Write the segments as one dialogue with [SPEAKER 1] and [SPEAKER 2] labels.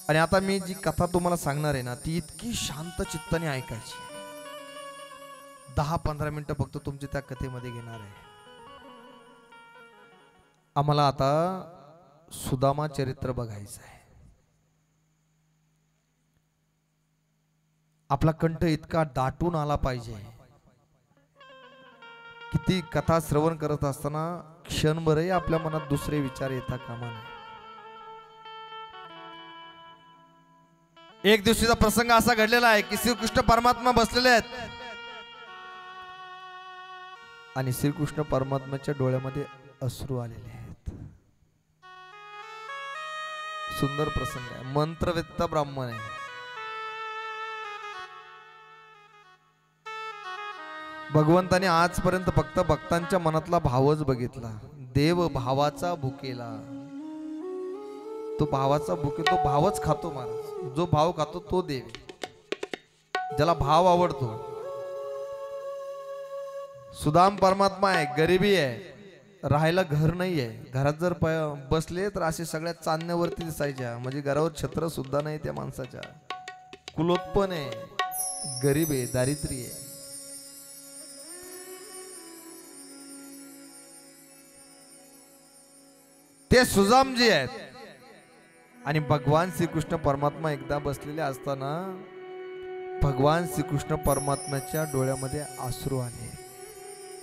[SPEAKER 1] आणि आता मी जी कथा तुम्हाला सांगणार आहे ना ती इतकी शांत चित्ताने ऐकायची. 10-15 मिनिटं फक्त तुमची त्या कथेमध्ये घेणार आहे. आम्हाला आता सुदामा चरित्र बघायचं आहे. आपला कंठ इतका दाटून आला पाहिजे की ती कथा श्रवण करत असताना क्षणभरही आपल्या मनात दुसरे विचार येता कामा नये. एक दिवशीचा प्रसंग असा घडलेला आहे की श्रीकृष्ण परमात्मा बसलेले आहेत आणि श्रीकृष्ण परमात्म्याच्या डोळ्यामध्ये अश्रू आलेले आहेत. सुंदर प्रसंग आहे. मंत्रवेत्ता ब्राह्मण आहे. भगवंताने आजपर्यंत फक्त भक्तांच्या मनातला भावच बघितला. देव भावाचा भुकेला. तो भावाचा भुके, तो भावच खातो महाराज. जो भाव खातो तो देव. ज्याला भाव आवडतो. सुदाम परमात्मा आहे, गरिबी आहे, राहायला घर नाही आहे. घरात जर बसले तर असे सगळ्या चांदण्यावरती दिसायच्या. म्हणजे घरावर छत्र सुद्धा नाही त्या माणसाच्या. कुलोत्पन्न आहे, गरीब आहे, दारिद्र्य आहे. ते सुदामजी आहेत. आणि भगवान श्रीकृष्ण परमात्मा एकदा बसलेले असताना भगवान श्रीकृष्ण परमात्म्याच्या डोळ्यामध्ये अश्रू आले.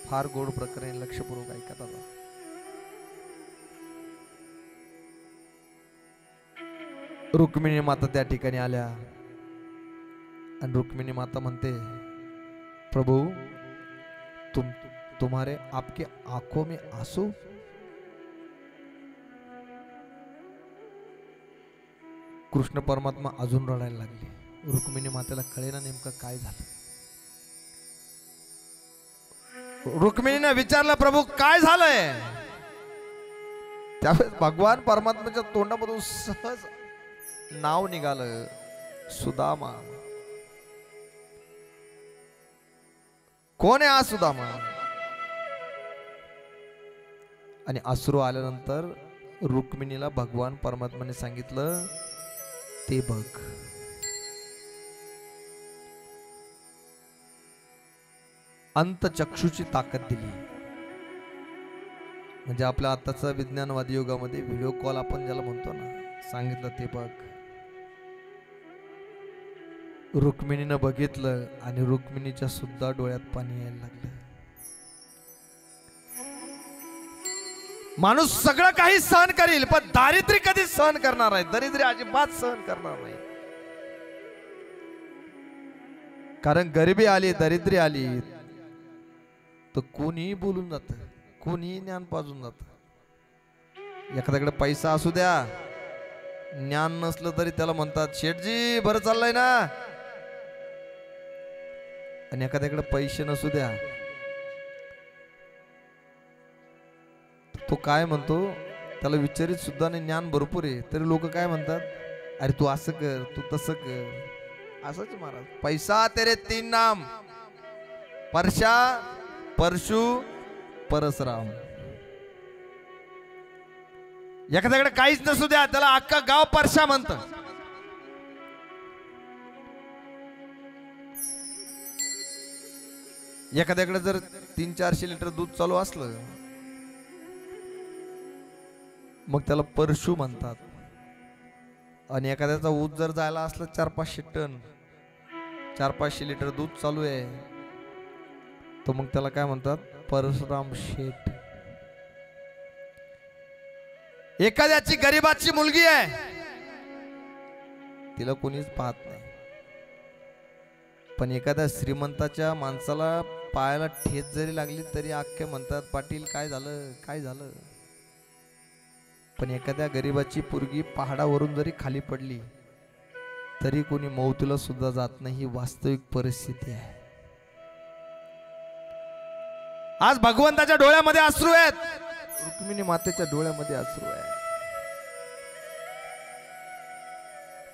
[SPEAKER 1] फार गोड प्रकरण, लक्षपूर्वक ऐकत आता. रुक्मिणी माता त्या ठिकाणी आल्या आणि रुक्मिणी माता म्हणते, प्रभू तुम्हारे आपके आंखों में आंसू. कृष्ण परमात्मा अजून रडायला लागले. रुक्मिणी मातेला कळेना नेमकं काय झालं. रुक्मिणीने विचारलं, प्रभू काय झालंय. त्यावेळेस भगवान परमात्म्याच्या तोंडामधून सहज नाव निघालं, सुदामा. कोण आहे हा सुदामा. आणि अश्रू आल्यानंतर रुक्मिणीला भगवान परमात्म्याने सांगितलं, ते बघ. अंतचक्षुची ताकद दिली. म्हणजे आपल्या आताचा विज्ञानवादी युगामध्ये व्हिडिओ कॉल आपण ज्याला म्हणतो ना, सांगितलं ते बघ. रुक्मिणीनं बघितलं आणि रुक्मिणीच्या सुद्धा डोळ्यात पाणी यायला लागलं. माणूस सगळं काही सहन करील पण दारिद्र्य कधी सहन करणार आहे. दरिद्र्य अजिबात सहन करणार नाही. कारण गरिबी आली, दारिद्र्य आली तर कोणीही बोलून जात, कोणीही ज्ञान पाजून जात. एखाद्याकडे पैसा असू द्या, ज्ञान नसलं तरी त्याला म्हणतात, शेठजी बरं चाललंय ना. आणि एखाद्याकडे पैसे नसू द्या, तो काय म्हणतो, त्याला विचारित सुद्धा नाही, ज्ञान भरपूर आहे तरी लोक काय म्हणतात, अरे तू असं कर, तू तसं कर. असंच महाराज. पैसा तेरे 3 नाम, परशा, परशु, परसराम. एखाद्याकडे काहीच नसू द्या, त्याला अख्खा गाव परशा म्हणत. एखाद्याकडे जर 300-400 लिटर दूध चालू असलं मग त्याला परशु म्हणतात. आणि एखाद्याचा ऊस जर जायला असलं 400-500 टन, 400-500 लिटर दूध चालू आहे, तर मग त्याला काय म्हणतात, परशुराम शेठ. एखाद्याची गरीबाची मुलगी आहे, तिला कोणीच पाहत नाही, पण एखाद्या श्रीमंताच्या माणसाला पायाला ठेच जरी लागली तरी अख्खे म्हणतात, पाटील काय झालं, काय झालं. पण एखाद्या गरीबाची पोरगी पहाडावरून जरी खाली पडली तरी कोणी मौतीला सुद्धा जात नाही. ही वास्तविक परिस्थिती आहे. आज भगवंताच्या डोळ्यामध्ये अश्रू आहेत, रुक्मिणी मातेच्या डोळ्यामध्ये अश्रू आहे.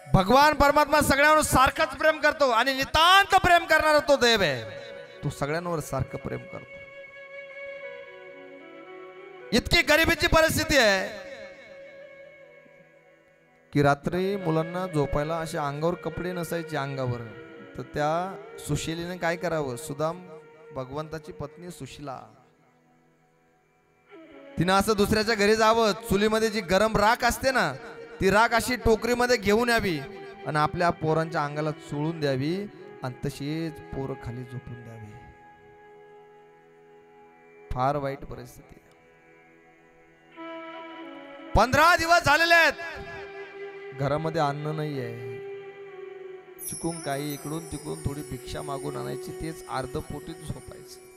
[SPEAKER 1] भगवान परमात्मा सगळ्यांवर सारखंच प्रेम करतो आणि नितांत प्रेम करणारा तो देव आहे. तो सगळ्यांवर सारखं प्रेम करतो. इतकी गरिबीची परिस्थिती आहे, की रात्री मुलांना झोपायला असे अंगावर कपडे नसायचे अंगावर, तर त्या सुशीलेने काय करावं, सुदाम भगवंताची पत्नी सुशीला, तिनं असं दुसऱ्याच्या घरी जावं, चुलीमध्ये जी गरम राख असते ना ती राख अशी टोकरीमध्ये घेऊन यावी आणि आपल्या पोरांच्या अंगाला चोळून द्यावी आणि तशीच पोरं खाली झोपून द्यावी. फार वाईट परिस्थिती. 15 दिवस झालेले आहेत, घरामध्ये अन्न नाही आहे. चुकून काही इकडून तिकडून थोडी भिक्षा मागून आणायची, तेच अर्ध पोटीत झोपायचं.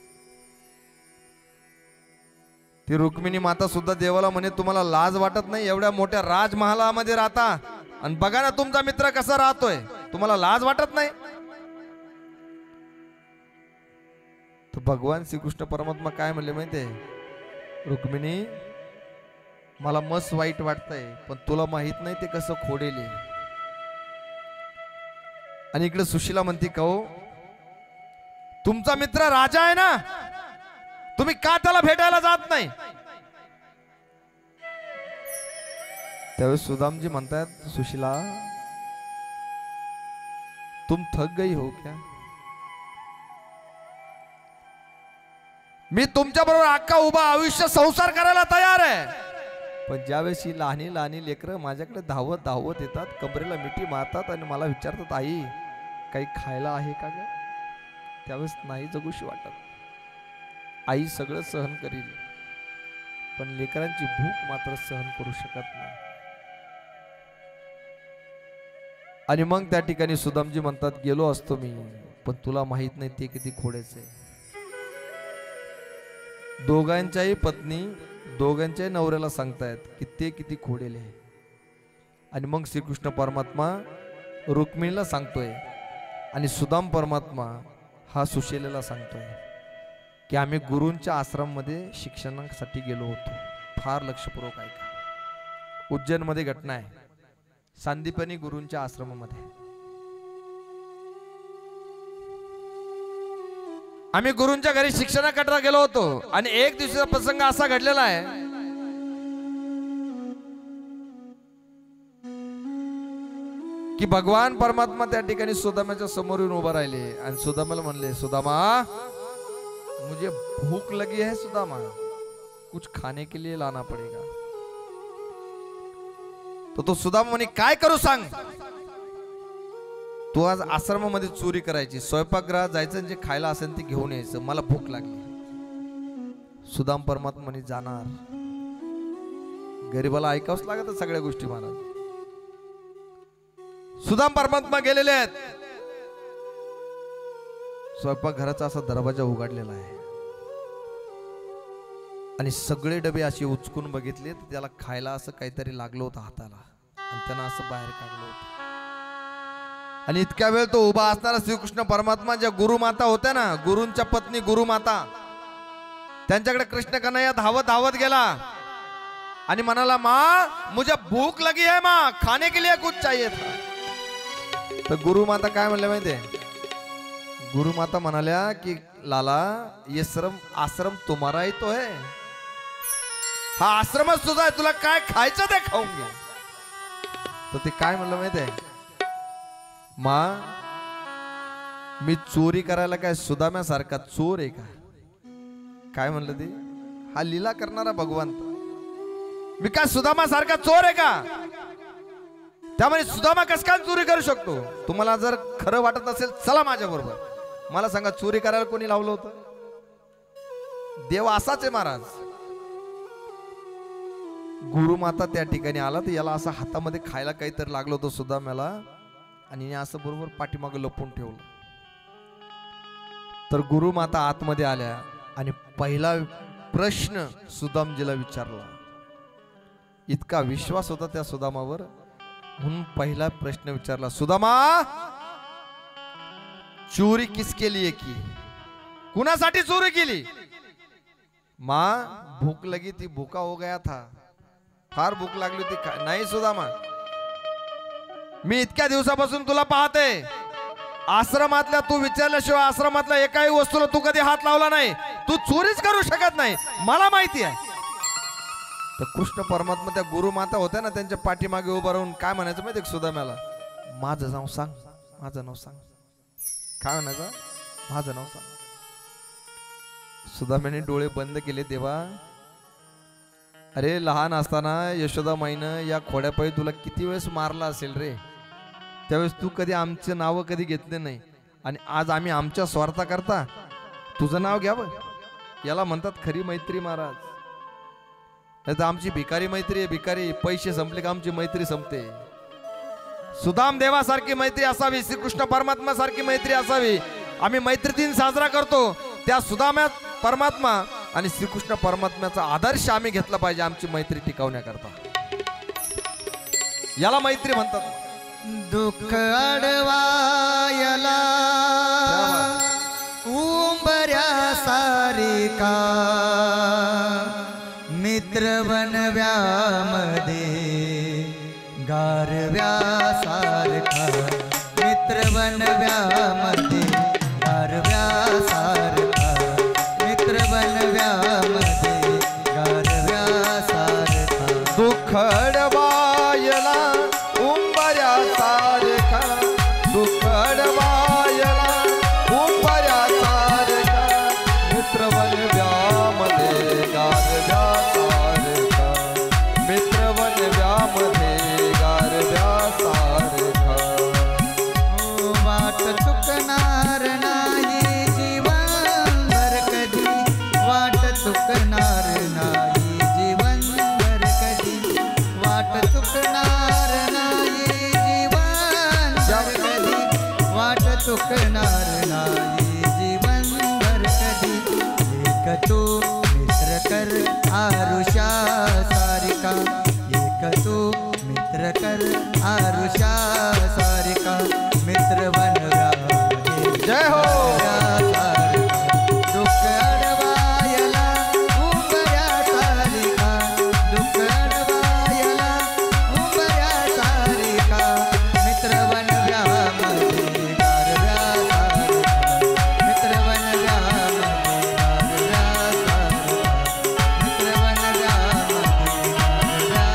[SPEAKER 1] ती रुक्मिणी माता सुद्धा देवाला म्हणे, तुम्हाला लाज वाटत नाही, एवढ्या मोठ्या राजमहालामध्ये राहता आणि बघा ना तुमचा मित्र कसा राहतोय, तुम्हाला लाज वाटत नाही. तर भगवान श्रीकृष्ण परमात्मा काय म्हणले माहितीये, रुक्मिणी मला मस्त वाईट वाटतंय, पण तुला माहित नाही ते कसं खोडेल. आणि इकडे सुशीला म्हणती, कहो तुमचा मित्र राजा आहे ना, तुम्ही का त्याला भेटायला जात नाही. त्यावेळेस सुदामजी म्हणतात, सुशीला तुम थक गई हो क्या, मी तुमच्या बरोबर अख्खा उभा आयुष्य संसार करायला तयार आहे, पण ज्यावेळेस ही लहानी लहानी लेकरं माझ्याकडे धावत धावत येतात, कमरेला मिठी मारतात आणि मला विचारतात, आई काही खायला आहे का ग, त्यावेळेस नाही जगूशी वाटत. आई सगळं सहन करील, पण लेकरांची भूक मात्र सहन करू शकत नाही. आणि मग त्या ठिकाणी सुदामजी म्हणतात, गेलो असतो मी, पण तुला माहित नाही ते किती खोड्याचे. दोघांच्याही पत्नी दोघांच्याही नवऱ्याला सांगतायत की ते किती खोडेले. आणि मग श्रीकृष्ण परमात्मा रुक्मिणीला सांगतोय आणि सुदाम परमात्मा हा सुशीलेला सांगतोय की आम्ही गुरूंच्या आश्रममध्ये शिक्षणासाठी गेलो होतो. फार लक्षपूर्वक ऐका. उज्जैनमध्ये घटना आहे, सांदीपनी गुरूंच्या आश्रमामध्ये आम्ही गुरूंच्या घरी शिक्षणाकरता गेलो होतो. आणि एक दिवसाचा प्रसंग असा घडलेला आहे की भगवान परमात्मा त्या ठिकाणी सुदामाच्या समोर येऊन उभा राहिले आणि सुदामाला म्हणले, सुदामा मुझे भूख लगी है सुदामा, कुछ खाने के लिए लाना पड़ेगा. तो सुदामा म्हणे, काय करू सांग. तू आज आश्रमामध्ये चोरी करायची, स्वयंपाकगृहात जायचं, जे खायला असेल ते घेऊन यायचं, मला भूक लागली. सुदाम परमात्मा म्हणे, जाणार. गरीबाला ऐकावंच लागत सगळ्या गोष्टी महाराज. सुदाम परमात्मा गेलेले आहेत. स्वयंपाक घराचा असा दरवाजा उघडलेला आहे आणि सगळे डबे असे उचकून बघितले तर त्याला खायला असं काहीतरी लागलं होतं हाताला आणि त्यानं असं बाहेर काढलं होतं. आणि इतक्या वेळ तो उभा असणारा श्रीकृष्ण परमात्मा, ज्या गुरुमाता होत्या ना, गुरूंच्या पत्नी गुरुमाता, त्यांच्याकडे कृष्ण कन्हैया धावत धावत गेला आणि म्हणाला, माँ मुझे भूक लगी है माँ, खाने के लिए कुछ चाहिए था. तर गुरुमाता काय म्हणल्या माहितीये, गुरुमाता म्हणाल्या की लाला ये आश्रम तुम्हारा ही तो है, हा आश्रमच तुझा आहे, तुला काय खायचं ते खाऊन घे. तर ते काय म्हणलं माहितीये, माँ मी चोरी करायला काय सुदाम्यासारखा चोर आहे का. काय म्हणलं ते, हा लीला करणारा भगवंत, मी काय सुदामासारखा चोर आहे का. त्यामुळे सुदामा कस काय चोरी करू शकतो. तुम्हाला जर खरं वाटत असेल चला माझ्या बरोबर, मला सांगा चोरी करायला कोणी लावलं होतं. देव असाच आहे महाराज. गुरुमाता त्या ठिकाणी आला तर याला असं हातामध्ये खायला काहीतरी लागलं होतं सुदाम्याला आणि असं बरोबर पाठीमागे लपून ठेवलं. तर गुरुमाता आतमध्ये आल्या आणि पहिला प्रश्न सुदामजीला विचारला. इतका विश्वास होता त्या सुदामावर म्हणून पहिला प्रश्न विचारला, सुदामा चोरी किसके लिए की, कुणासाठी चोरी केली. माँ भूक लगी थी, भूखा हो गया था, फार भूक लागली होती. नाही सुदामा, मी इतक्या दिवसापासून तुला पाहते, आश्रमातल्या तू विचारल्याशिवाय आश्रमातल्या एकाही वस्तूला तू कधी हात लावला नाही, तू चोरीच करू शकत नाही, मला माहिती आहे. तर कृष्ण परमात्मा त्या गुरुमाता होत्या ना, त्यांच्या पाठीमागे उभं राहून काय म्हणायचं माहिती का सुदाम्याला? माझं नाव सांग, माझं नाव सांग. काय म्हणायचं? माझं नाव सांग. सुदाम्याने डोळे बंद केले. देवा, अरे लहान असताना यशोदा माईनं या खोड्यापायी तुला किती वेळेस मारला असेल रे. त्यावेळेस तू कधी आमचे नाव कधी घेतले नाही, आणि आज आम्ही आमच्या स्वार्था करता तुझं नाव घ्यावं. याला म्हणतात खरी मैत्री महाराज. नाही तर आमची भिकारी मैत्री आहे. भिकारी पैसे संपले का आमची मैत्री संपते. सुदाम देवासारखी मैत्री असावी, श्रीकृष्ण परमात्मा सारखी मैत्री असावी. आम्ही मैत्री दिन साजरा करतो, त्या सुदाम्या परमात्मा आणि श्रीकृष्ण परमात्म्याचा आदर्श आम्ही घेतला पाहिजे आमची मैत्री टिकवण्याकरता. याला मैत्री म्हणतात.
[SPEAKER 2] दुःख अडवायला उंबऱ्या सारिका मित्र बनव्यामध्ये गारव्यासारखा. मित्र बनव्यामध्ये गारव्यासारखा. मित्र बनव्यामध्ये गारव्यासारखा.
[SPEAKER 1] दुःख अडवायला उंबऱ्या सारखा. दुःख अडवायला उंबऱ्या सारखा. मित्र बनव्यामध्ये गारव्या सारखा. मित्र बनव्यामध्ये गारव्या सारखा.
[SPEAKER 2] वाट चुकणार नाही जीवनभर कधी. वाट चुकणार नाही जीवनभर कधी. वाट चुकणार नाही जीवनभर कधी. वाट चुकणार नाही जीवनभर कधी. एक तू मित्र कर आरुषा सारिका. एक तू मित्र कर आरुषा सारिका. मित्र बनव्यामध्ये
[SPEAKER 1] जय हो.
[SPEAKER 2] दुःख अडवायला उंबऱ्या सारिका. दुःख अडवायला उंबऱ्या सारिका. मित्र बनव्यामध्ये गारव्या सारिका. मित्र बनव्यामध्ये गारव्या सारिका. मित्र बनव्यामध्ये गारव्या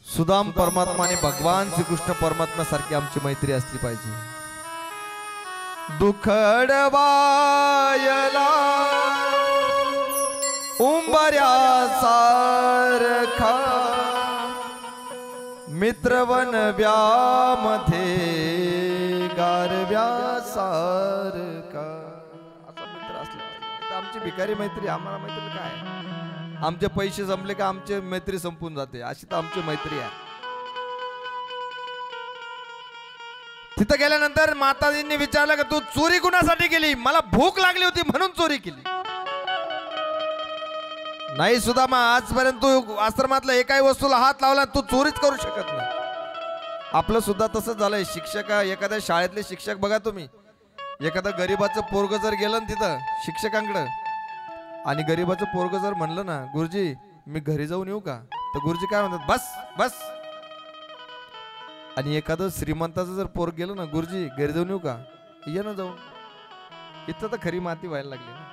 [SPEAKER 1] सुदाम परमात्मा आणि भगवान श्रीकृष्ण परमात्मा सारखी आमची मैत्री असली पाहिजे. दुःख अडवायला उंबऱ्या सारखा. मित्र बनव्यामध्ये गारव्या सारखा. असा मित्र असला पाहिजे. आमची भिकारी मैत्री, आम्हाला मैत्री काय? आमचे पैसे संपले का आमची मैत्री संपून जाते. अशी तर आमची मैत्री आहे. तिथं गेल्यानंतर माताजींनी विचारलं की तू चोरी कुणासाठी केली? मला भूक लागली होती म्हणून चोरी केली. नाही सुदामा, आजपर्यंत तू आश्रमातल्या एकाही वस्तूला हात लावला तू चोरीच करू शकत नाही. आपलं सुद्धा तसंच झालंय. शिक्षक, एखाद्या शाळेतले शिक्षक बघा तुम्ही, एखादा गरीबाचं पोरग जर गेलं ना तिथं शिक्षकांकडं, आणि गरीबाचं पोरग जर म्हणलं ना गुरुजी मी घरी जाऊन येऊ का, तर गुरुजी काय म्हणतात? बस बस. आणि एखादं श्रीमंताचं जर पोरग गेलं ना, गुरुजी घरी जाऊन येऊ का, ये ना जाऊन. इथं तर खरी माती व्हायला लागली ना.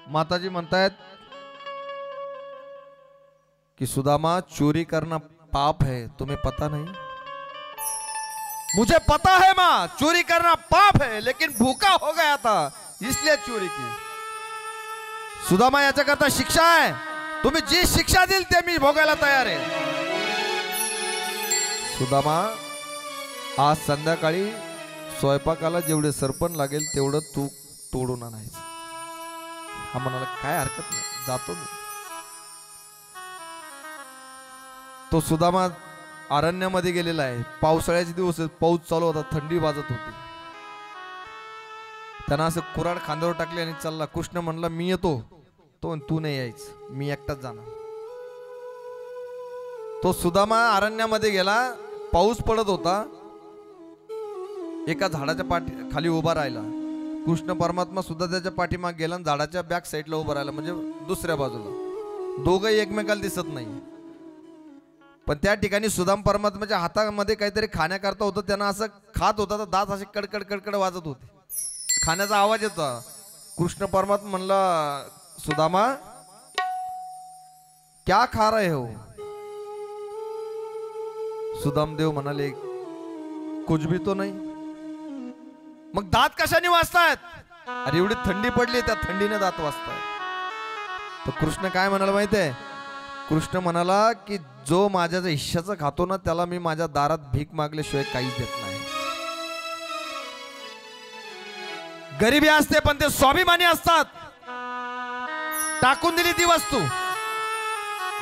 [SPEAKER 1] माताजी म्हणतायत कि सुदामा चोरी करना पाप है, तुम्हें पता नहीं? मुझे पता है माँ, चोरी करना पाप है, लेकिन भूखा हो गया था इसलिए चोरी की. सुदामा याच्याकरता शिक्षा आहे. तुम्ही जी शिक्षा दिल ते मी भोगायला तयार आहे. सुदामा, आज संध्याकाळी स्वयंपाकाला जेवढे सरपण लागेल तेवढं तू तोडून आणायचं. हा म्हणाला काय हरकत नाही, जातो मी. तो सुदामा अरण्यामध्ये गेलेला आहे. पावसाळ्याचे दिवस आहेत, पाऊस चालू होता, थंडी वाजत होती. त्यांना असं कुऱ्हाड खांद्यावर टाकली आणि चालला. कृष्ण म्हणला मी येतो. तो तू नाही यायच, मी एकटाच जाणार. तो सुदामा अरण्यामध्ये गेला. पाऊस पडत होता. एका झाडाच्या खाली उभा राहिला. कृष्ण परमात्मा सुद्धा त्याच्या पाठीमागे गेला आणि झाडाच्या बॅक साईडला उभा राहिला, म्हणजे दुसऱ्या बाजूला. दोघंही एकमेकाला दिसत नाही. पण त्या ठिकाणी सुदाम परमात्माच्या हातामध्ये काहीतरी खाण्याकरता होतं. त्यांना असं खात होता तर दात असे कडकड कडकड वाजत होते. खाण्याचा आवाज येतो. कृष्ण परमात्मा म्हणला सुदामा क्या खा रहे हो? सुदाम देव म्हणाले कुछ भी तो नाही. मग दात कशाने वाजतायत? अरे एवढी थंडी पडली, त्या थंडीने दात वाजतायत. तर कृष्ण काय म्हणाला माहितीये? कृष्ण म्हणाला की जो माझ्या हिश्श्याचं खातो ना त्याला मी माझ्या दारात भीक मागल्याशिवाय काहीच देत नाही. गरिबी असते पण ते स्वाभिमानी असतात. टाकून दिली ती वस्तू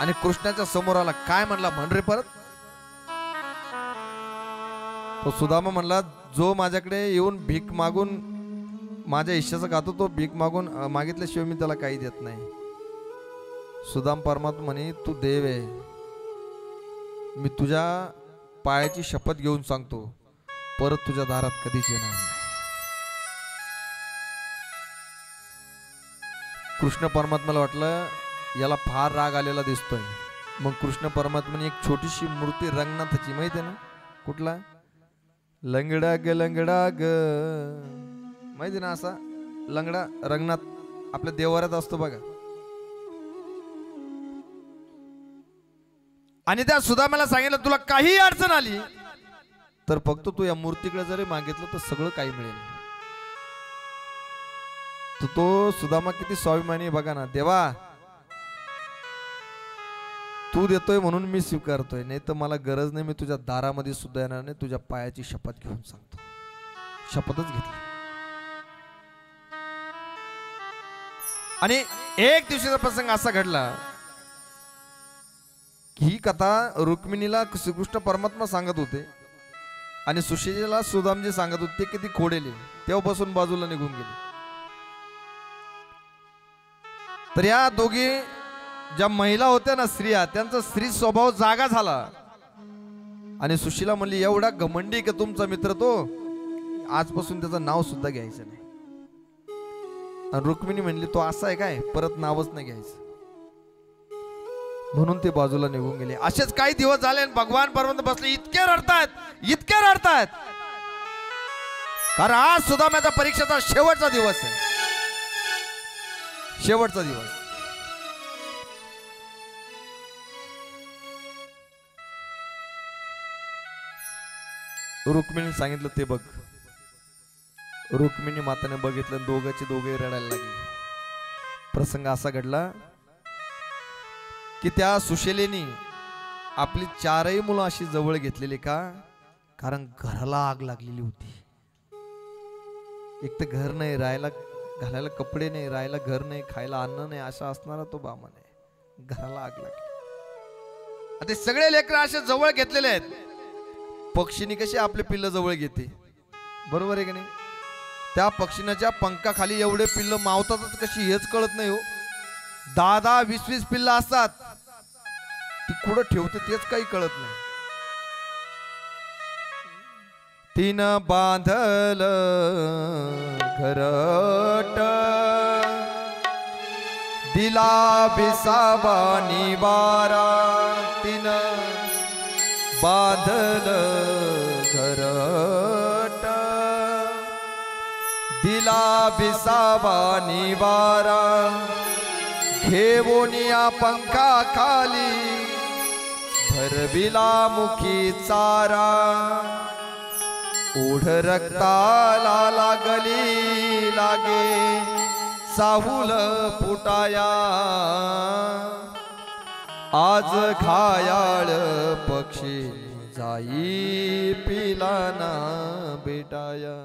[SPEAKER 1] आणि कृष्णाच्या समोर आला. काय म्हणला म्हण रे परत? तो सुदामा म्हणला जो माझ्याकडे येऊन भीक मागून माझ्या हिश्श्याचं खातो तो भीक मागून मागितल्याशिवाय मी त्याला काही देत नाही. सुदाम परमात्मा म्हणे तू देव आहे. मी तुझ्या पायाची शपथ घेऊन सांगतो परत तुझ्या दारात कधीच येणार नाही. कृष्ण परमात्म्याला वाटलं याला फार राग आलेला दिसतोय. मग कृष्ण परमात्म्याने एक छोटीशी मूर्ती रंगनाथाची, माहिती आहे ना कुठला? लंगडा ग माहिती ना, असा लंगडा रंगनाथ आपल्या देवाऱ्यात असतो बघा. आणि त्या सुदामाला सांगितलं तुला काही अडचण आली तर फक्त तू या मूर्तीकडे जरी मागितलं तर सगळं काही मिळेल. तो सुदामा किती स्वाभिमानी बघा ना. देवा तू देतोय म्हणून मी स्वीकारतोय, नाही तर मला गरज नाही. मी तुझ्या दारामध्ये सुद्धा येणार नाही. तुझ्या पायाची शपथ घेऊन सांगतो. शपथच घेतली. आणि एक दिवशीचा प्रसंग असा घडला की ही कथा रुक्मिणीला श्रीकृष्ण परमात्मा सांगत होते आणि सुशीला सुदामजी सांगत होते. ते किती खोडेले तेव्हापासून बाजूला निघून गेले. तर या दोघी ज्या महिला होत्या ना, स्त्रिया, त्यांचा स्त्री स्वभाव जागा झाला. आणि सुशीला म्हणली एवढा घमंडी का तुमचा मित्र तो, आजपासून त्याचं नाव सुद्धा घ्यायचं नाही. आणि रुक्मिणी म्हणली तो असा आहे काय, परत नावच नाही घ्यायचं. म्हणून ते बाजूला निघून गेले. असेच काही दिवस झाले आणि भगवान परमात्मा बसले इतके रडतायत. कारण आज सुदाम्याचा परीक्षेचा शेवटचा दिवस आहे. शेवटचा दिवस. रुक्मिणी सांगितलं ते बघ. रुक्मिणी माताने बघितलं, दोघे रडायला लागले. प्रसंग असा घडला की त्या सुशेलेनी आपली चारही मुलं अशी जवळ घेतलेली. का? कारण घराला आग लागलेली होती. एक तर घर नाही, राहायला घालायला कपडे नाही, राहायला घर नाही, खायला अन्न नाही, असा असणारा तो बामण आहे. घराला आग लागली. ते सगळे लेकरं असे जवळ घेतलेले आहेत. पक्षीनी कशी आपले पिल्ल जवळ घेते, बरोबर आहे की नाही? त्या पक्षीनाच्या पंखाखाली एवढे पिल्ल मावतातच कशी हेच कळत नाही हो. 10-10, 20-20 पिल्ल असतात. ती कुठं ठेवते तेच काही कळत नाही. तिनं बांधल घरट दिला विसावा निवारा. तिनं बांधल घरट दिला विसावा निवारा. घेऊन या पंखा खाली भरविला मुखी चारा. ओढ रक्ताला लागली लागे साहुल फुटाया. आज घायाळ पक्षी जाई पिलाना बेटाया.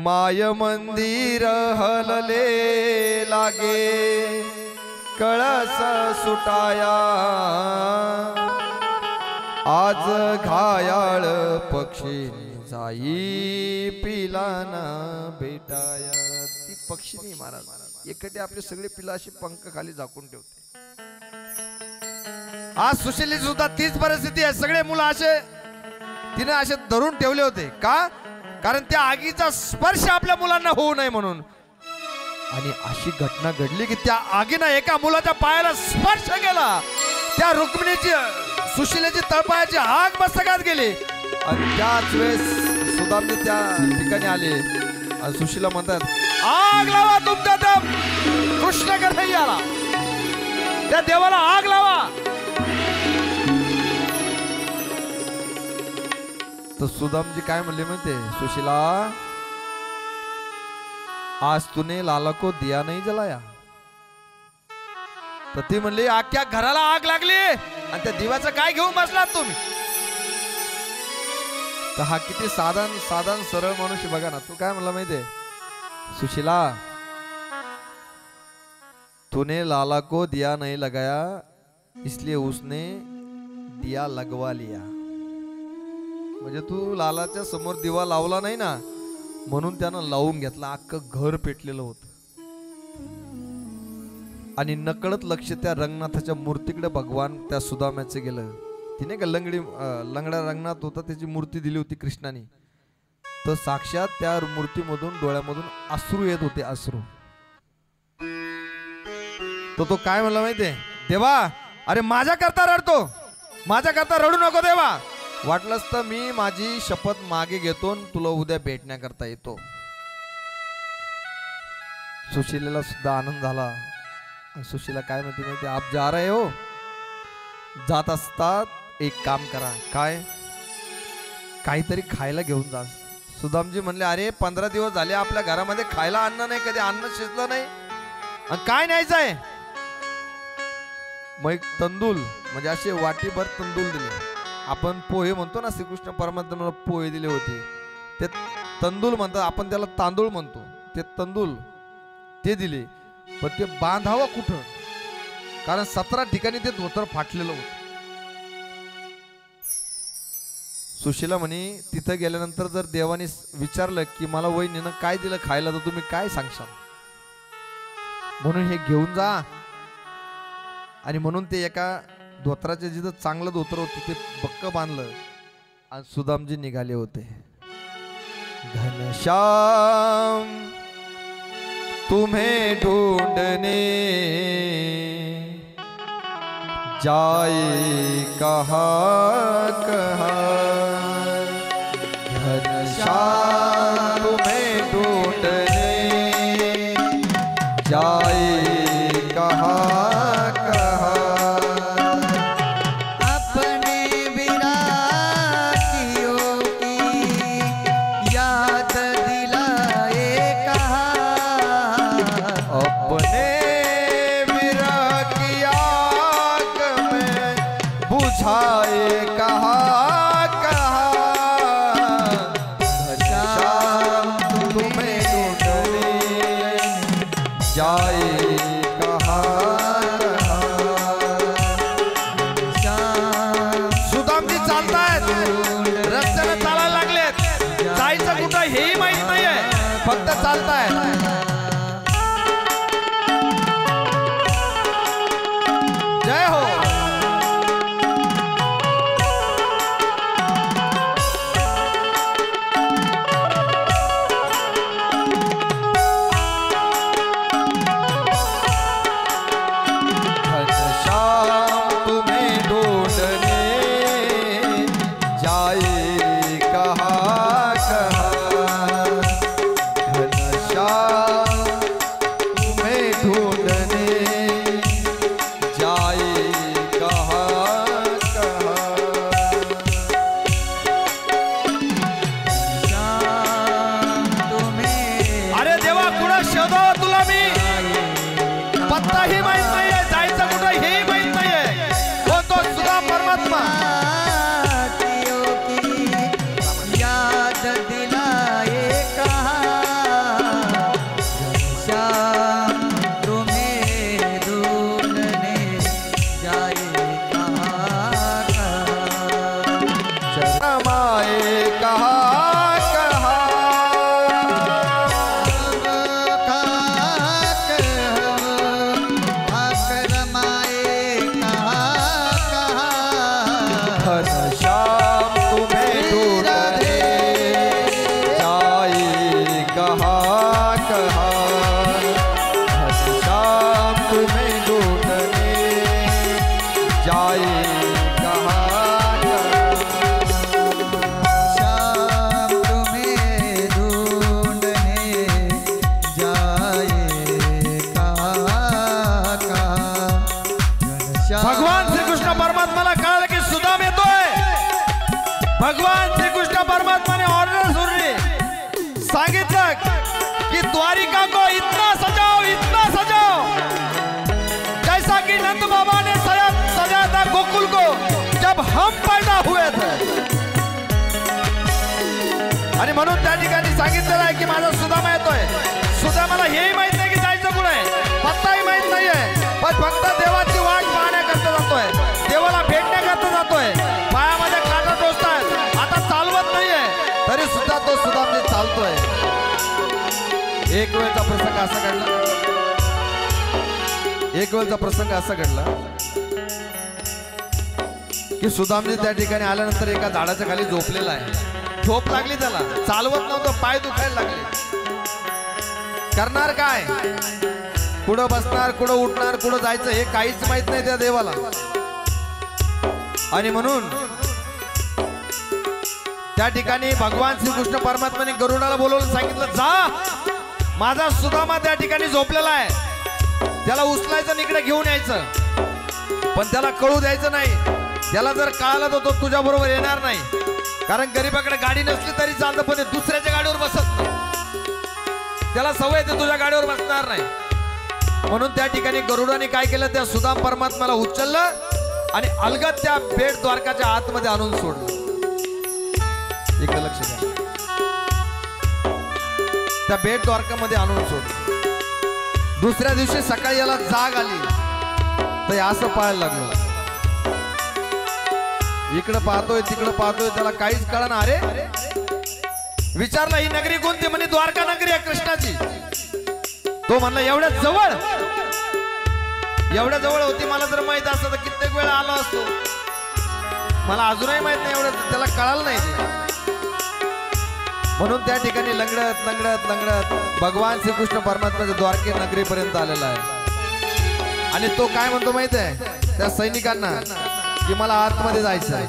[SPEAKER 1] माय मंदिर हलले लागे कळस सुटाया. आज घायाळ पक्षी जाई पिलाना भेटाया. ती पक्षी नाही महाराज, एकटे आपले सगळे पिला अशी पंख खाली झाकून ठेवते. आज सुशीली सुद्धा तीच परिस्थिती आहे. सगळे मुलं असे तिने असे धरून ठेवले होते. का? कारण त्या आगीचा स्पर्श आपल्या मुलांना होऊ नये म्हणून. आणि अशी घटना घडली की त्या आगीनं एका मुलाच्या पायाला स्पर्श केला. त्या रुक्मिणीची सुशीलेची तळपायाची आग मस्तकात गेली. आणि त्याच वेळेस सुदामजी त्या ठिकाणी आले आणि सुशीला म्हणतात, आग लावा तुमच्या त्या कृष्ण कन्हैयाला, त्या देवाला आग लावा. तर सुदामजी काय म्हणले माहितीये, सुशीला आज तूने लाला को दिया नहीं जलाया. तर ती म्हणली अख्ख्या घराला आग लागली आणि त्या दिव्याचं काय घेऊन बसलात तुम्ही. तर हा किती साधारण सरळ माणूस बघा ना. तू काय म्हणला माहितीये, सुशीला तूने लाला को दिया नहीं लगाया इसलिए उसने दिया लगवा लिया. म्हणजे तू लालाच्या समोर दिवा लावला नाही ना म्हणून त्यानं लावून घेतला. अख्खं घर पेटलेलं होत. आणि नकळत लक्ष त्या रंगनाथाच्या मूर्तीकडे भगवान त्या सुदाम्याचं गेलं. तिने का लंगडा रंगनाथ होता, त्याची मूर्ती दिली होती कृष्णाने. तर साक्षात त्या मूर्तीमधून डोळ्यामधून अश्रू येत होते, अश्रू. तो काय म्हणला माहितीये, देवा अरे माझ्या करता रडतो, माझ्या करता रडू नको देवा. वाटलंच तर मी माझी शपथ मागे घेतो, तुला उद्या भेटण्याकरता येतो. सुशीलेला सुद्धा आनंद झाला. सुशीला काय म्हणते माहिती, आप जा रहे हो, जात असतात एक काम करा. काय? काहीतरी खायला घेऊन जा. सुदामजी म्हणले अरे 15 दिवस झाले आपल्या घरामध्ये खायला अन्न नाही, कधी अन्न शिजलं नाही, आणि काय न्यायचं आहे. मग एक तंदूल म्हणजे असे वाटीभर तंदूल दिले. आपण पोहे म्हणतो ना, श्रीकृष्ण परमात्म्याला पोहे दिले होते, ते तंदूल म्हणतात, आपण त्याला तांदूळ म्हणतो. ते तंदूल ते दिले. पण ते बांधावं कुठं, कारण 17 ठिकाणी ते धोतर फाटलेलं होतं. सुशीला म्हणे तिथं गेल्यानंतर जर देवाने विचारलं की मला वहिनीनं काय दिलं खायला, तर तुम्ही काय सांगशाल. म्हणून हे घेऊन जा. आणि म्हणून ते एका धोत्राच्या जिथं चांगलं धोतर होतं ते बक्क बांधलं आणि सुदामजी निघाले होते. घनश्याम तुम्हें ढूंढने जाए कहाँ कहाँ. घनश्याम तुम्हें ढूंढने जाए कहाँ फक्त चालताय. जय हो. घनश्याम तुम्हें ढूंढने जाए कहाँ कहाँ. जाए कहाँ
[SPEAKER 2] श्याम तुम्हें ढूंढने जाए कहाँ घनश्याम।
[SPEAKER 1] भगवान श्री कृष्ण परमात्माला कळलं की सुदाम येतोय. भगवान श्री कृष्ण परमात्मा ने ऑर्डर सुनली, सांगितलं कि द्वारिका को इतना सजाओ जैसा कि नंद बाबा ने सजाया था गोकुल को जब हम पैदा हुए थे. आणि म्हणून त्या ठिकाणी सांगितलेलं आहे की माझा सुदामा येतोय. सुदामाला हेही माहित नाही की जायचं कुठे, पत्ताही माहित नाहीये, पण फक्त देवाची वाट पाहण्याकरता जातोय, देवाला भेटण्याकरता जातोय. पायामध्ये काटा टोचतायत, आता चालवत नाहीये तरी सुद्धा तो सुदाम चालतोय. एक वेळचा प्रसंग असा घडला की सुदामजी त्या ठिकाणी आल्यानंतर एका झाडाच्या खाली झोपलेला आहे. झोप लागली त्याला, चालवत नव्हतं, पाय दुखायला लागले. करणार काय, कुठं बसणार, कुठं उठणार, कुठं जायचं हे काहीच माहित नाही त्या देवाला. आणि म्हणून त्या ठिकाणी भगवान श्रीकृष्ण परमात्म्याने गरुडाला बोलवून सांगितलं, जा माझा सुदामा त्या ठिकाणी झोपलेला आहे, त्याला उचलायचं, इकडे घेऊन यायचं, पण त्याला कळू द्यायचं नाही. त्याला जर कळालं तर तो तुझ्या बरोबर येणार नाही, कारण गरीबाकडे गाडी नसली तरी चालतं, पण दुसऱ्याच्या गाडीवर बसत नाही. त्याला सवय ते तुझ्या गाडीवर बसणार नाही. म्हणून त्या ठिकाणी गरुडाने काय केलं, त्या सुदाम परमात्म्याला उचललं आणि अलगद त्या बेट द्वारकाच्या आतमध्ये आणून सोडलं. इकडे लक्ष द्या, त्या बेट द्वारकामध्ये आणून सोडलं. दुसऱ्या दिवशी सकाळी याला जाग आली तर असं पाहायला लागलं, इकडं पाहतोय तिकडं पाहतोय, त्याला काहीच कळना. अरे विचारलं, ही नगरी कोणती? म्हणे द्वारका नगरी आहे कृष्णाची. तो म्हणला, एवढ्या जवळ होती, मला जर माहित असतं तर कित्येक वेळा आलो असतो, मला अजूनही माहित नाही, एवढं त्याला कळालं नाही ते. म्हणून त्या ठिकाणी लंगडत भगवान श्रीकृष्ण परमात्म्याच्या द्वारके नगरीपर्यंत आलेला आहे. आणि तो काय म्हणतो माहित आहे त्या सैनिकांना की मला आतमध्ये जायचं आहे.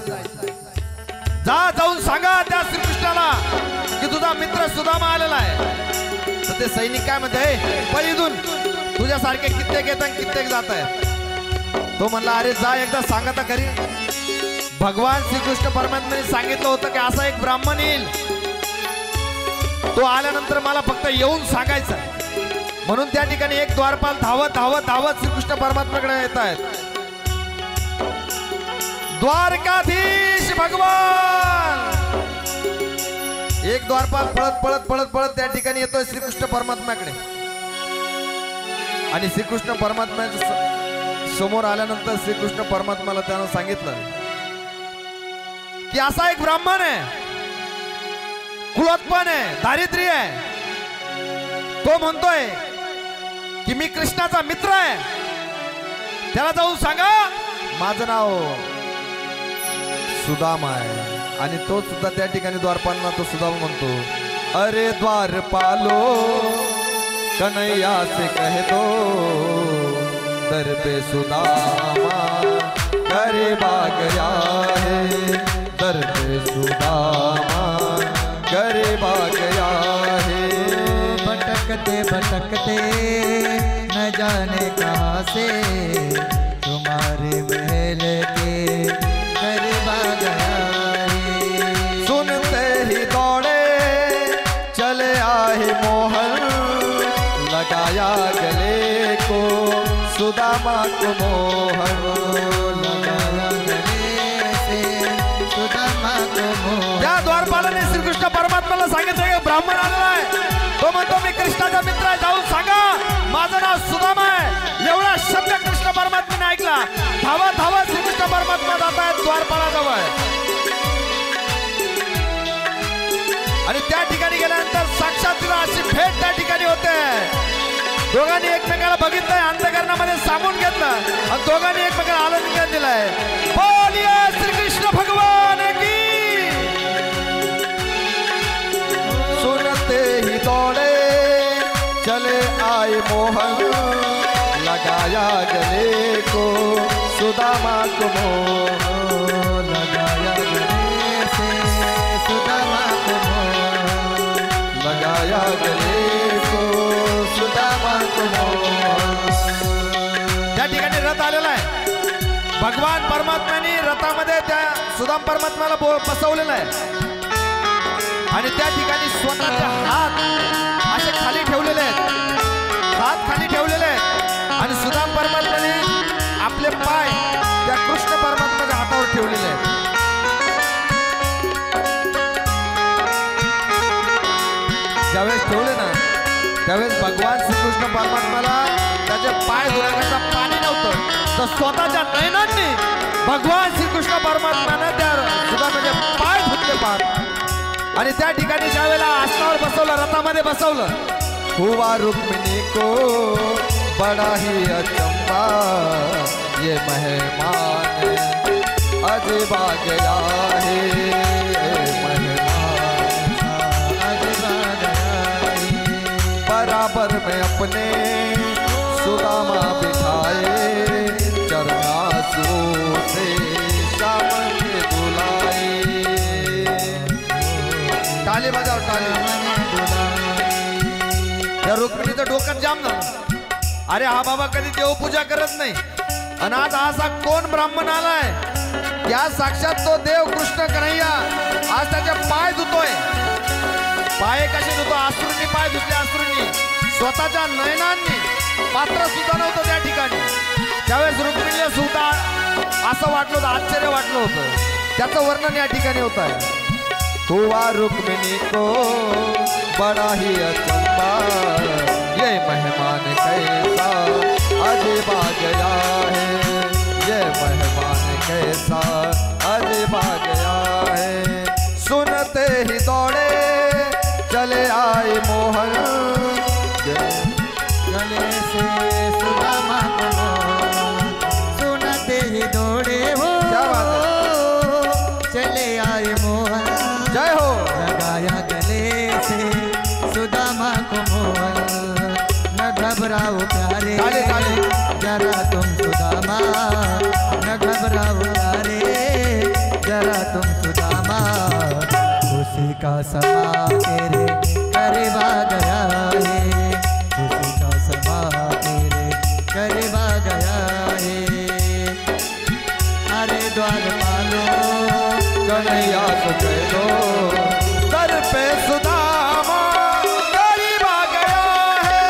[SPEAKER 1] जाऊन सांगा त्या श्रीकृष्णाला की तुझा मित्र सुदामा आलेला आहे. तर ते सैनिक काय म्हणते, पळ इथून, तुझ्यासारखे कित्येक येत आणि कित्येक जात आहेत. तो म्हणला, अरे जा एकदा सांगा तर खरी. भगवान श्रीकृष्ण परमात्म्याने सांगितलं होतं की असा एक ब्राह्मण येईल, तो आल्यानंतर मला फक्त येऊन सांगायचं. म्हणून त्या ठिकाणी एक द्वारपाल धावत श्रीकृष्ण परमात्म्याकडे येत आहेत. द्वारकाधीश भगवान, एक द्वारपाल पळत त्या ठिकाणी येतोय श्रीकृष्ण परमात्म्याकडे. आणि श्रीकृष्ण परमात्म्याच्या समोर आल्यानंतर श्रीकृष्ण परमात्म्याला त्यानं सांगितलं की असा एक ब्राह्मण आहे, कुलोत्पन्न आहे, दारिद्र्य आहे. तो म्हणतोय की मी कृष्णाचा मित्र आहे, त्याला जाऊन सांगा माझं नाव सुदामा आहे. आणि तो सुद्धा त्या ठिकाणी द्वारपालना तो सुदामा म्हणतो, अरे द्वारपालो कन्हैया से कह दो, दर पे सुदामा गरीबा गया है, दर पे सुदामा गरीबा गया है.
[SPEAKER 2] भटकते न जाने कहाँ से तुम्हारे महल के करीब आ गया है.
[SPEAKER 1] सुनते ही दौड़े चले आए मोहन, लगाया गले को सुदामा को मोहन,
[SPEAKER 2] लगाया गले से सुदामा को मोहन.
[SPEAKER 1] त्या द्वारपालाने श्रीकृष्ण परमात्म्याला सांगितलं की ब्राह्मण आलेला आहे. तो म्हणतो मी कृष्णाचा मित्र आहे, जाऊन सांगा माझं नाव सुदामा आहे. एवढा शब्द कृष्ण परमात्म्याने ऐकला. धावत श्रीकृष्ण परमात्मा जात आहेत द्वारपालाजवळ. आणि त्या ठिकाणी गेल्यानंतर साक्षात तिला अशी भेट त्या ठिकाणी होते. दोघांनी एकमेकाला बघितलंय, अंतःकरणामध्ये सामावून घेतलं आणि दोघांनी एकमेकाला आलिंगन दिलंय. बोलिए श्रीकृष्ण भगवान की. सुनते ही दौड़े चले आए मोहन, लगाया गले को सुदामा को मोह
[SPEAKER 2] लगाया गले से सुदामा को मोह
[SPEAKER 1] लगाया गले को सुदामा को मोह। त्या ठिकाणी रथ आलेला आहे, भगवान परमात्म्याने रथामध्ये त्या सुदाम परमात्म्याला बसवलेलं आहे आणि त्या ठिकाणी स्वतःचे हात असे खाली ठेवलेले आहेत, हात खाली ठेवलेले आहेत आणि सुदाम परमात्म्याने आपले पाय त्या कृष्ण परमात्म्याच्या हातावर ठेवलेले आहेत। ज्यावेळेस ठेवले ना त्यावेळेस भगवान श्रीकृष्ण परमात्म्याला त्याचे पाय धुण्याकरता पाणी नव्हतं, तर स्वतःच्या नयनांनी भगवान श्रीकृष्ण परमात्म्याने त्या सुदामाचे पाय धुतले पार आणि त्या ठिकाणी ज्यावेळेला आसनावर बसवलं, रथामध्ये बसवलं, हुआ रुक्मिणी को बड़ा ही अचंबा ये मेहमान अजब आ गया है, मेहमान
[SPEAKER 2] अजब आ गया है।
[SPEAKER 1] बराबर में अपने सुदामा बिठाए चरणासू से श्याम के बुलाए। ताली बजाओ ताली। त्या रुक्मिणीचं डोकं जाम झालं, अरे हा बाबा कधी देवपूजा करत नाही आणि आज असा कोण ब्राह्मण आलाय, या साक्षात तो देव कृष्ण कन्हैया आज त्याचे पाय धुतोय। पाय कसे धुतो? आसुरींनी पाय धुतले, आसुरींनी स्वतःच्या नयनांनी, पात्र सुद्धा नव्हतं त्या ठिकाणी। त्यावेळेस रुक्मिणीला सुद्धा असं वाटलं होतं, आश्चर्य वाटलं होतं, त्याचं वर्णन या ठिकाणी होत आहे। हुआ रुक्मिणी को बड़ा ही अचंबा ये मेहमान कैसा अजब आ गया है, ये मेहमान कैसा अजब आ गया है। सुनते ही दौड़े चले आए मोहन
[SPEAKER 2] गले से सुदामा को मोह सुनते ही दौड़े हो,
[SPEAKER 1] क्या बात है?
[SPEAKER 2] चले आए मोहन
[SPEAKER 1] जय हो।
[SPEAKER 2] लगाया गले से सुदामा को मोह न घबराओ प्यारे
[SPEAKER 1] ताली, ताली।
[SPEAKER 2] जरा तुम सुदामा न घबराओ प्यारे जरा तुम सुदामा, खुशी का समा तेरे करीब आ गया है, खुशी का समा तेरे करीब आ गया है। अरे द्वार पालो
[SPEAKER 1] कन्हैया को कह दो दर पे सुदामा करीब आ गया है,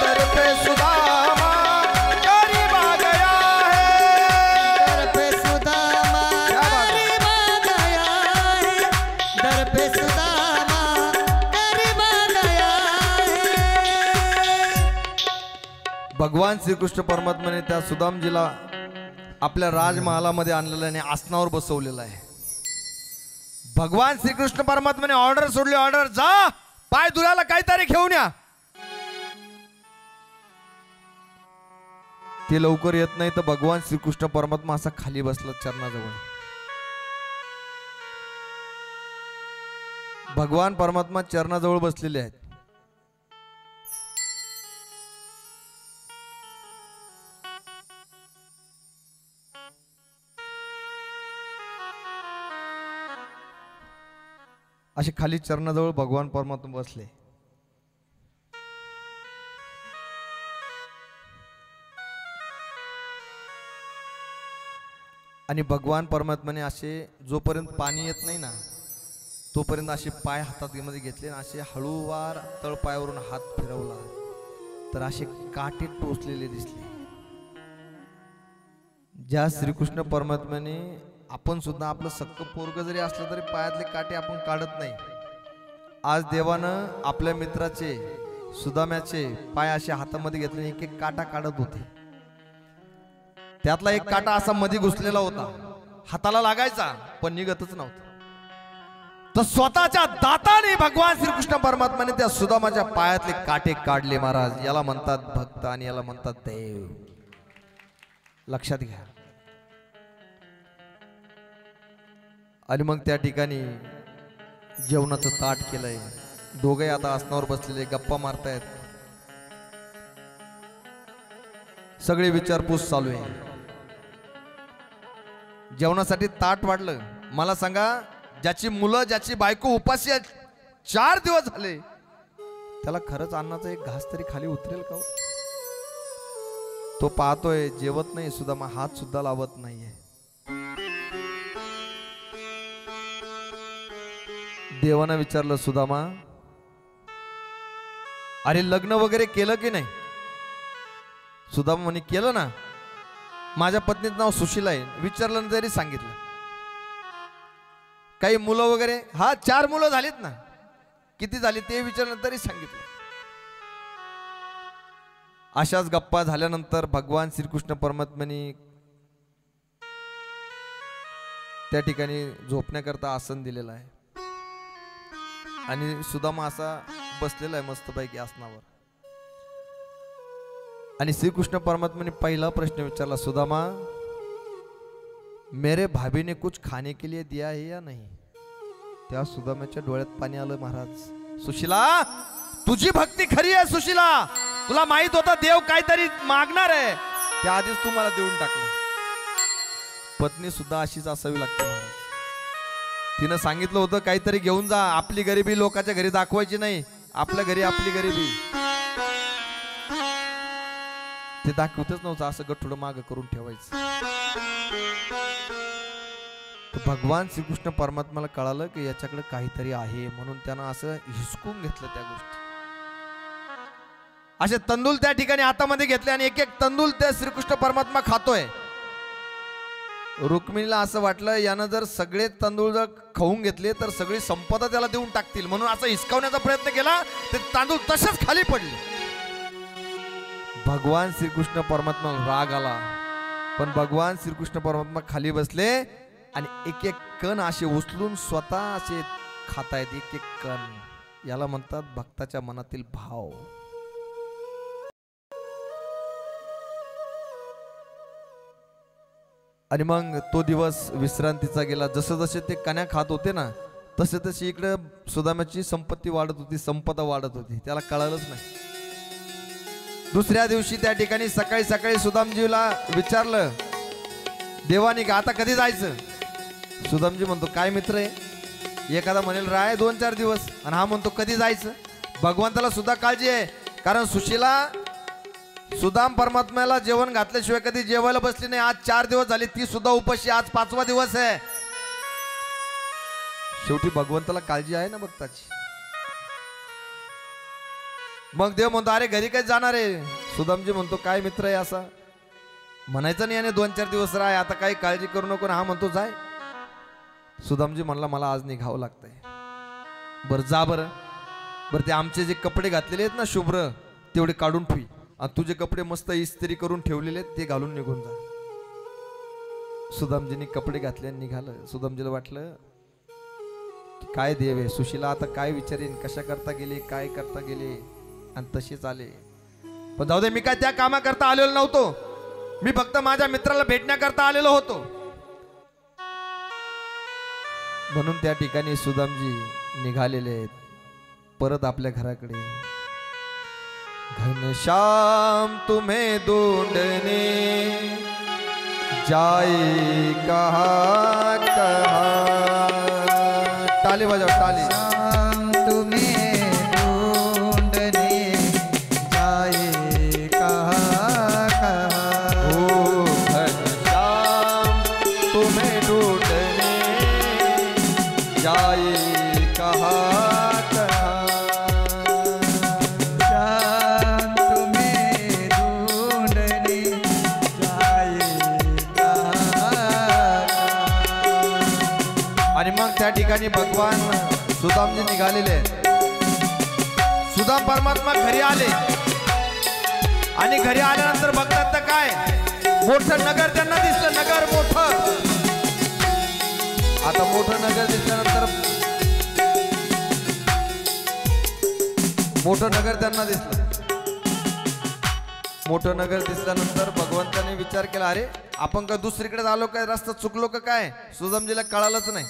[SPEAKER 1] दर पे सुदामा करीब आ गया है।
[SPEAKER 2] दर पे सुदामा
[SPEAKER 1] क्या बात है?
[SPEAKER 2] करीब आ गया है, दर पे सुदामा करीब आ गया है।
[SPEAKER 1] भगवान श्रीकृष्ण परमात्म्याने त्या सुदामजीला आपल्या राजमहालामध्ये आणलेलं आणि आसनावर बसवलेलं आहे। भगवान श्रीकृष्ण परमात्म्याने ऑर्डर सोडली, ऑर्डर, जा पाय धुवायला काहीतरी घेऊन या। ते लवकर येत नाही तर भगवान श्रीकृष्ण परमात्मा असा खाली बसला चरणाजवळ। भगवान परमात्मा चरणाजवळ बसलेले आहेत। असे खाली चरणाजवळ भगवान परमात्मा बसले। आणि भगवान परमात्म्याने असे जोपर्यंत पाणी येत नाही ना तोपर्यंत असे पाय हातात मध्ये घेतले आणि असे हळूवार तळपायावरून हात फिरवला तर असे काटे टोचलेले दिसले। ज्या श्रीकृष्ण परमात्म्याने आपण सुद्धा आपलं सक्क पोरग जरी असलं तरी पायातले काटे आपण काढत नाही, आज देवानं आपल्या मित्राचे सुदाम्याचे पाय असे हातामध्ये घेतले, एक एक काटा काढत होते। त्यातला एक काटा असा मध्ये घुसलेला होता, हाताला लागायचा पण निघतच नव्हता। तर स्वतःच्या दाताने भगवान श्रीकृष्ण परमात्म्याने त्या सुदामाच्या पायातले काटे काढले। महाराज, याला म्हणतात भक्त आणि याला म्हणतात देव, लक्षात घ्या। आणि मग त्या ठिकाणी जेवणाचं ताट केलंय, दोघे आता आसनावर बसलेले गप्पा मारतायत, सगळे विचारपूस चालू आहे। जेवणासाठी ताट वाढलं. मला सांगा, ज्याची मुलं ज्याची बायको उपाशी आहेत 4 दिवस झाले, त्याला खरंच अन्नाचा एक घास तरी खाली उतरेल का हो? तो पाहतोय, जेवत नाही सुदामा, हात सुद्धा लावत नाहीये. देवानं विचारलं, सुदामा अरे लग्न वगैरे केलं की नाही? सुदामा म्हणे, केलं ना, माझ्या पत्नीचं नाव सुशीला आहे. विचारलं तरी सांगितलं. काही मुलं वगैरे? हा 4 मुलं झालीत ना. किती झाली ते विचारलं तरी सांगितलं. अशाच गप्पा झाल्यानंतर भगवान श्रीकृष्ण परमात्म्याने त्या ठिकाणी झोपण्याकरता आसन दिलेलं आहे आणि सुदामा असा बसलेला आहे मस्तपैकी आसनावर. आणि श्रीकृष्ण परमात्मा ने पहिला प्रश्न विचारला, सुदामा मेरे भाभी ने कुछ खाने के लिए दिया है या नहीं? त्या सुदामाच्या डोळ्यात पाणी आलं. महाराज, सुशीला तुझी भक्ती खरी आहे. सुशीला, तुला माहित होता देव काहीतरी मागणार आहे, त्या आधीच तू मला देऊन टाकलं. पत्नी सुद्धा अशीच असावी लागते महाराज. तिनं सांगितलं होतं काहीतरी घेऊन जा. आपली गरिबी लोकांच्या घरी दाखवायची नाही, आपल्या घरी आपली गरिबी. ते दाखवतच नव्हतं, असं गठुडं माग करून ठेवायचं. भगवान श्रीकृष्ण परमात्म्याला कळालं की याच्याकडे काहीतरी आहे, म्हणून त्यानं असं हिसकून घेतलं त्या गोष्टी. असे तंदूल त्या ठिकाणी हातामध्ये घेतले आणि एक एक तंदूल त्या श्रीकृष्ण परमात्मा खातोय. रुक्मिणीला असं वाटलं, यानं जर सगळे तांदूळ जर खाऊन घेतले तर सगळी संपदा त्याला देऊन टाकतील, म्हणून असं हिसकावण्याचा प्रयत्न केला. ते तांदूळ तसेच खाली पडले. भगवान श्रीकृष्ण परमात्मा राग आला, पण भगवान श्रीकृष्ण परमात्मा खाली बसले आणि एक एक कण असे उचलून स्वतः असे खातायत. एक एक कण, याला म्हणतात भक्ताच्या मनातील भाव. आणि मग तो दिवस विश्रांतीचा गेला. जसं जसे ते कण्या खात होते ना, तसे तशी इकडे सुदामाची संपत्ती वाढत होती, संपदा वाढत होती. त्याला कळालंच नाही. दुसऱ्या दिवशी त्या ठिकाणी सकाळी सकाळी सुदामजीला विचारलं देवानी का आता कधी जायचं? सुदामजी म्हणतो, काय मित्र आहे, एखादा म्हणेल राय 2-4 दिवस, आणि हा म्हणतो कधी जायचं. भगवंताला सुद्धा काळजी आहे, कारण सुशीला सुदाम परमात्म्याला जेवण घातल्याशिवाय कधी जेवायला बसली नाही. आज 4 दिवस झाले, ती सुद्धा उपाशी. आज 5वा दिवस आहे. शेवटी भगवंताला काळजी आहे ना भक्ताची. मग देव म्हणतो, अरे घरी काय जाणार आहे? सुदामजी म्हणतो, काय मित्र आहे असा, म्हणायचं नाही याने 2-4 दिवस राय, आता काही काळजी करू नको. हा म्हणतो जाय. सुदामजी म्हणला, मला आज निघावं लागतंय. बरं जा. बरं ते आमचे जे कपडे घातलेले आहेत ना शुभ्र, तेवढे काढून ठेवी, आणि तुझे कपडे मस्त इस्त्री करून ठेवलेले आहेत ते घालून निघून जा. सुदामजींनी कपडे घातले आणि निघालं. सुदामजीला वाटलं काय देव आहे, सुशीला आता काय विचारेन, कशा करता गेले, काय करता गेले, आणि तसेच आले. पण जाऊ दे, मी काय त्या कामाकरता आलेलो नव्हतो, मी फक्त माझ्या मित्राला भेटण्याकरता आलेलो होतो. म्हणून त्या ठिकाणी सुदामजी निघालेले आहेत परत आपल्या घराकडे. घनश्याम तुम्हें ढूंढने जाए कहाँ कहाँ. ताली बजाओ, ताली.
[SPEAKER 2] तुम्हें ढूंढने जाए कहाँ कहाँ.
[SPEAKER 1] ओ घनश्याम तुम्हें ढूंढने जाए कहाँ कहाँ.
[SPEAKER 2] श्याम तुम्हें ढूंढने जाए कहाँ कहाँ.
[SPEAKER 1] आणि मग त्या ठिकाणी भगवान सुदामजी निघालेले. सुदाम परमात्मा घरी आले आणि घरी आल्यानंतर बघतात तर काय, मोठं नगर त्यांना दिसलं. नगर मोठं. आता मोठं नगर दिसल्यानंतर मोठं नगर त्यांना दिसलं. मोठं नगर दिसल्यानंतर भगवंताने विचार केला, अरे आपण का दुसरीकडे आलो काय, रस्ता चुकलो का काय? सुदामजीला कळालंच नाही.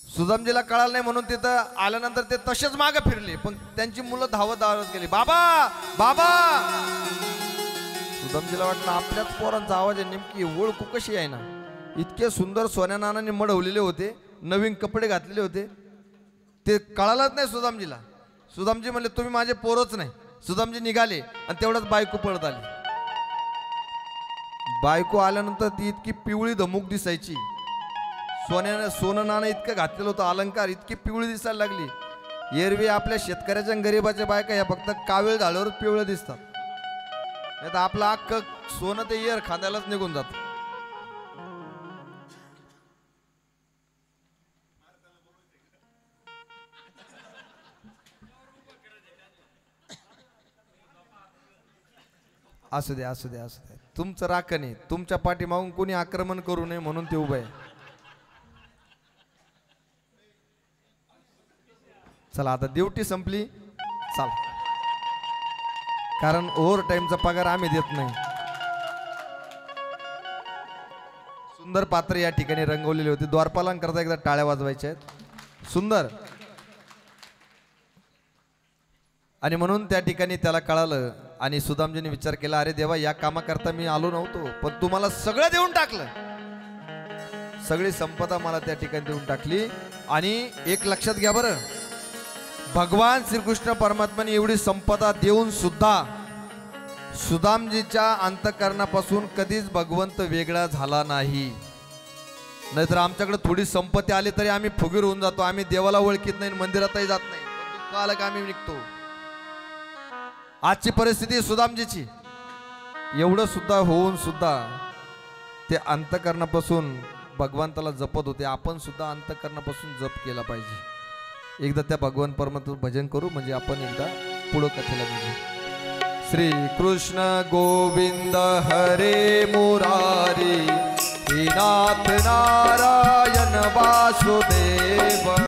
[SPEAKER 1] सुदामजीला कळालं नाही म्हणून तिथं आल्यानंतर ते तसेच मागे फिरले, पण त्यांची मुलं धावत धावत गेली. बाबा बाबा. सुदामजीला वाटलं आपल्याच पोरांचा आवाज आहे, नेमकी ओळखू कशी आहे ना. इतके सुंदर सोन्या नानाने मढवलेले होते, नवीन कपडे घातलेले होते, ते कळालंच नाही सुदामजीला. सुदामजी म्हणले तुम्ही माझे पोरच नाही. सुदामजी निघाले आणि तेवढ्याच बायको पळत आली. बायको आल्यानंतर ती इतकी पिवळी धमुक दिसायची, सोनं नाणं इतकं घातलेलं होतं, अलंकार इतकी पिवळी दिसायला लागली. एरवी आपल्या शेतकऱ्याच्या आणि गरीबाच्या बायका ह्या फक्त कावीळ झाल्यावर पिवळं दिसतात, नाही तर आपलं अख्खं सोनं ते येर खांद्यालाच निघून जात. असू दे असू दे असू दे, तुमचं राखण आहे. तुमच्या पाठीमागून कोणी आक्रमण करू नये म्हणून ते उभं आहे. चला आता ड्युटी संपली, चला, कारण ओव्हर टाइमचा पगार आम्ही देत नाही. सुंदर पात्र या ठिकाणी रंगवलेली होती. द्वारपालांकरता एकदा टाळ्या वाजवायच्या आहेत. सुंदर. आणि म्हणून त्या ठिकाणी त्याला कळालं आणि सुदामजीने विचार केला, अरे देवा, या कामाकरता मी आलो नव्हतो, पण तू मला सगळं देऊन टाकलं. सगळी संपदा मला त्या ठिकाणी देऊन टाकली. आणि एक लक्षात घ्या बरं, भगवान श्रीकृष्ण परमात्म्याने एवढी संपदा देऊन सुद्धा सुदामजीच्या अंतःकरणापासून कधीच भगवंत वेगळा झाला नाही. नाहीतर आमच्याकडे थोडी संपत्ती आली तरी आम्ही फुगीर होऊन जातो, आम्ही देवाला ओळखीत नाही, मंदिरातही जात नाही, दुःख आलं का आम्ही निघतो. आजची परिस्थिती सुदामजीची. एवढं सुद्धा होऊन सुद्धा ते अंतःकरणापासून भगवंताला जपत होते. आपण सुद्धा अंतःकरणापासून जप केला पाहिजे. एकदा त्या भगवान परमात्म्याचं भजन करू, म्हणजे आपण एकदा पुढं कथेला निघू. श्री कृष्ण गोविंद हरे मुरारी, हे नाथ नारायण वासुदेव.